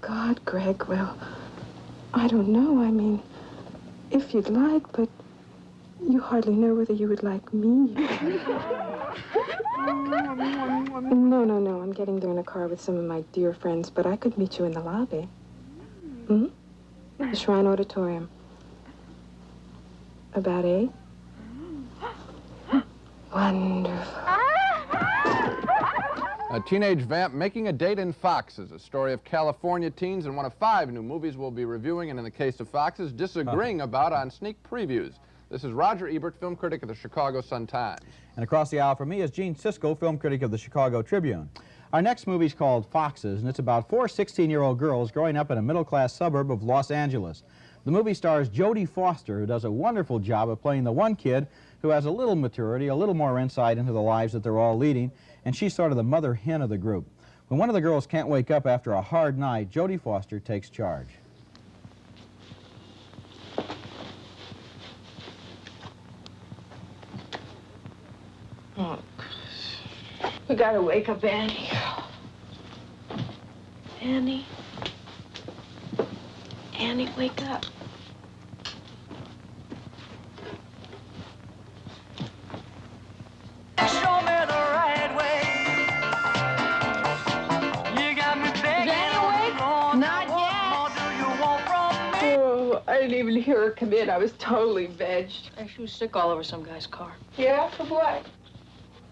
God, Greg, well, I don't know. I mean, if you'd like, but you hardly know whether you would like me. No. I'm getting there in a car with some of my dear friends, but I could meet you in the lobby. Hmm? The Shrine Auditorium. About 8? Wonderful. A teenage vamp making a date in Foxes, a story of California teens and one of 5 new movies we'll be reviewing, and in the case of Foxes, disagreeing about on sneak previews. This is Roger Ebert, film critic of the Chicago Sun-Times. And across the aisle from me is Gene Siskel, film critic of the Chicago Tribune. Our next movie is called Foxes, and it's about 4 16-year-old girls growing up in a middle-class suburb of Los Angeles. The movie stars Jodie Foster, who does a wonderful job of playing the one kid who has a little maturity, a little more insight into the lives that they're all leading, and she's sort of the mother hen of the group. When one of the girls can't wake up after a hard night, Jodie Foster takes charge. Oh, we gotta wake up Annie. Annie? Annie, wake up. Show me the right way. You got me begging. Is Annie awake? Not yet. What more do you want from me? Oh, I didn't even hear her come in. I was totally vegged. She was sick all over some guy's car. Yeah? For what?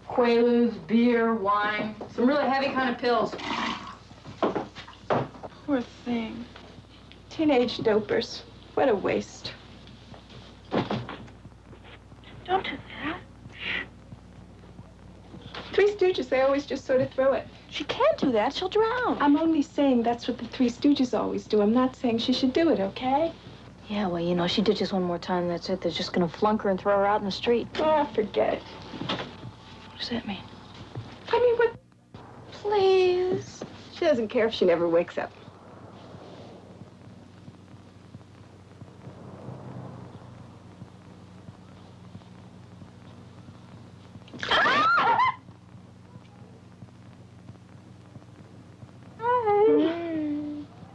Quaaludes, beer, wine, some really heavy kind of pills. Poor thing. Teenage dopers. What a waste. Don't do that. Three Stooges, they always just sort of throw it. She can't do that. She'll drown. I'm only saying that's what the Three Stooges always do. I'm not saying she should do it, okay? Yeah, well, you know, she did just one more time. That's it. They're just going to flunk her and throw her out in the street. Oh, forget it. What does that mean? I mean, what? Please. She doesn't care if she never wakes up.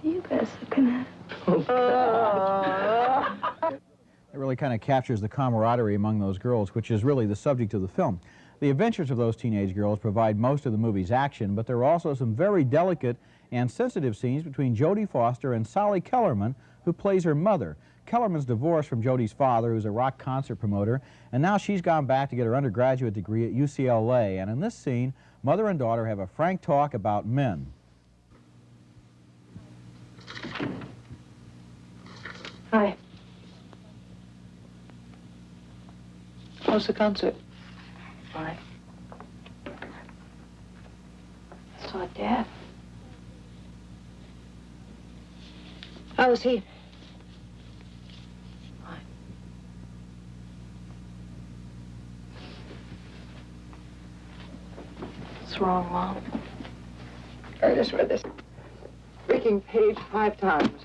You guys looking at? Oh, God. It really kind of captures the camaraderie among those girls, which is really the subject of the film. The adventures of those teenage girls provide most of the movie's action, but there are also some very delicate and sensitive scenes between Jodie Foster and Sally Kellerman, who plays her mother. Kellerman's divorced from Jodie's father, who's a rock concert promoter, and now she's gone back to get her undergraduate degree at UCLA. And in this scene, mother and daughter have a frank talk about men. Hi. How's the concert? Fine. I saw Dad. How was he? Fine. What's wrong, Mom? I just read this freaking page 5 times.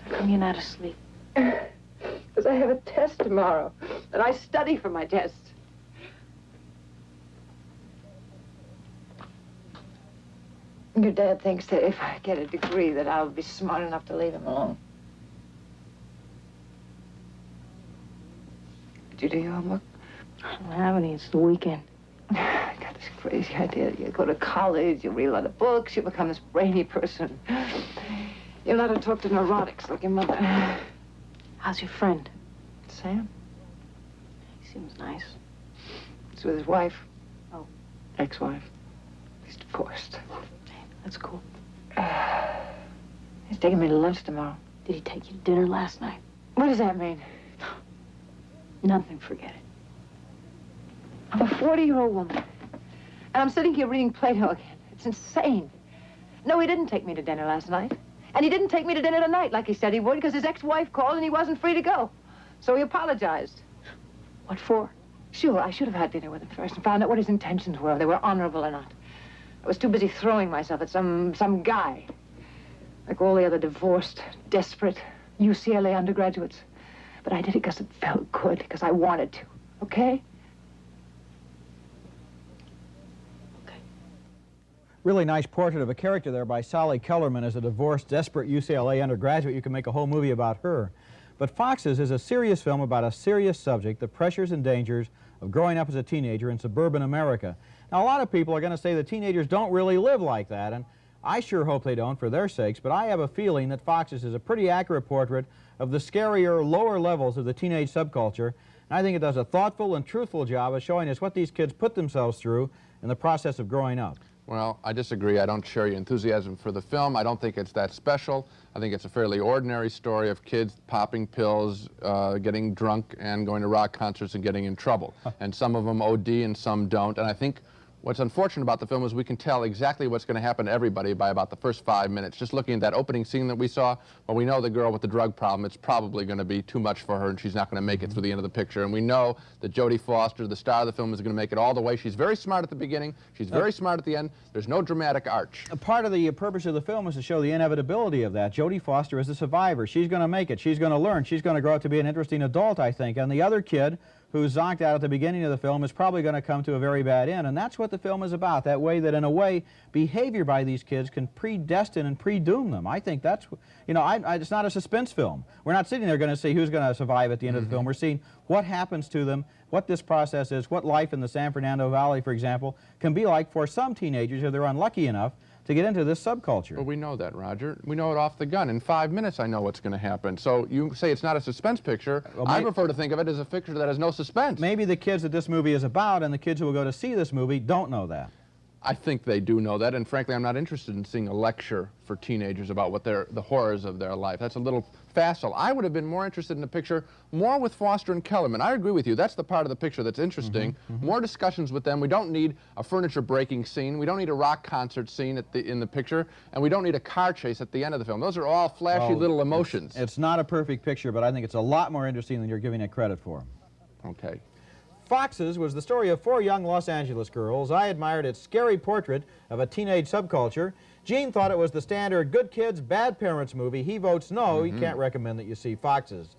How come you're not asleep? Because I have a test tomorrow, and I study for my test. Your dad thinks that if I get a degree that I'll be smart enough to leave him alone. Did you do your homework? I don't have any. It's the weekend. I got this crazy idea. You go to college, you read a lot of books, you become this brainy person. You're allowed to talk to neurotics like your mother. How's your friend? Sam? He seems nice. He's with his wife. Oh. Ex-wife. He's divorced. Hey, that's cool. He's taking me to lunch tomorrow. Did he take you to dinner last night? What does that mean? Nothing, forget it. I'm a 40-year-old woman. And I'm sitting here reading Plato again. It's insane. No, he didn't take me to dinner last night. And he didn't take me to dinner tonight like he said he would because his ex-wife called and he wasn't free to go. So he apologized. What for? Sure, I should have had dinner with him first and found out what his intentions were, if they were honorable or not. I was too busy throwing myself at some guy. Like all the other divorced, desperate UCLA undergraduates. But I did it because it felt good, because I wanted to, okay? Really nice portrait of a character there by Sally Kellerman as a divorced, desperate UCLA undergraduate. You can make a whole movie about her. But Foxes is a serious film about a serious subject, the pressures and dangers of growing up as a teenager in suburban America. Now, a lot of people are going to say that teenagers don't really live like that, and I sure hope they don't for their sakes, but I have a feeling that Foxes is a pretty accurate portrait of the scarier, lower levels of the teenage subculture, and I think it does a thoughtful and truthful job of showing us what these kids put themselves through in the process of growing up. Well, I disagree. I don't share your enthusiasm for the film. I don't think it's that special. I think it's a fairly ordinary story of kids popping pills, getting drunk, and going to rock concerts and getting in trouble. And some of them OD and some don't. And I think what's unfortunate about the film is we can tell exactly what's going to happen to everybody by about the first 5 minutes. Just looking at that opening scene that we saw, well, we know the girl with the drug problem, it's probably going to be too much for her and she's not going to make it through the end of the picture. And we know that Jodie Foster, the star of the film, is going to make it all the way. She's very smart at the beginning. She's very smart at the end. There's no dramatic arch. A part of the purpose of the film is to show the inevitability of that. Jodie Foster is a survivor. She's going to make it. She's going to learn. She's going to grow up to be an interesting adult, I think. And the other kid who's zonked out at the beginning of the film is probably going to come to a very bad end. And that's what the film is about, that way that, in a way, behavior by these kids can predestine and pre-doom them. I think that's, you know, it's not a suspense film. We're not sitting there going to see who's going to survive at the end of the film. We're seeing what happens to them, what this process is, what life in the San Fernando Valley, for example, can be like for some teenagers if they're unlucky enough to get into this subculture. Well, we know that, Roger. We know it off the gun. In 5 minutes, I know what's going to happen. So you say it's not a suspense picture. Well, I prefer to think of it as a picture that has no suspense. Maybe the kids that this movie is about and the kids who will go to see this movie don't know that. I think they do know that, and frankly, I'm not interested in seeing a lecture for teenagers about what the horrors of their life. That's a little facile. I would have been more interested in a picture more with Foster and Kellerman. I agree with you. That's the part of the picture that's interesting. More discussions with them. We don't need a furniture breaking scene. We don't need a rock concert scene in the picture, and we don't need a car chase at the end of the film. Those are all flashy little emotions. It's not a perfect picture, but I think it's a lot more interesting than you're giving it credit for. Okay. Foxes was the story of 4 young Los Angeles girls. I admired its scary portrait of a teenage subculture. Gene thought it was the standard good kids, bad parents movie. He votes no. He can't recommend that you see Foxes.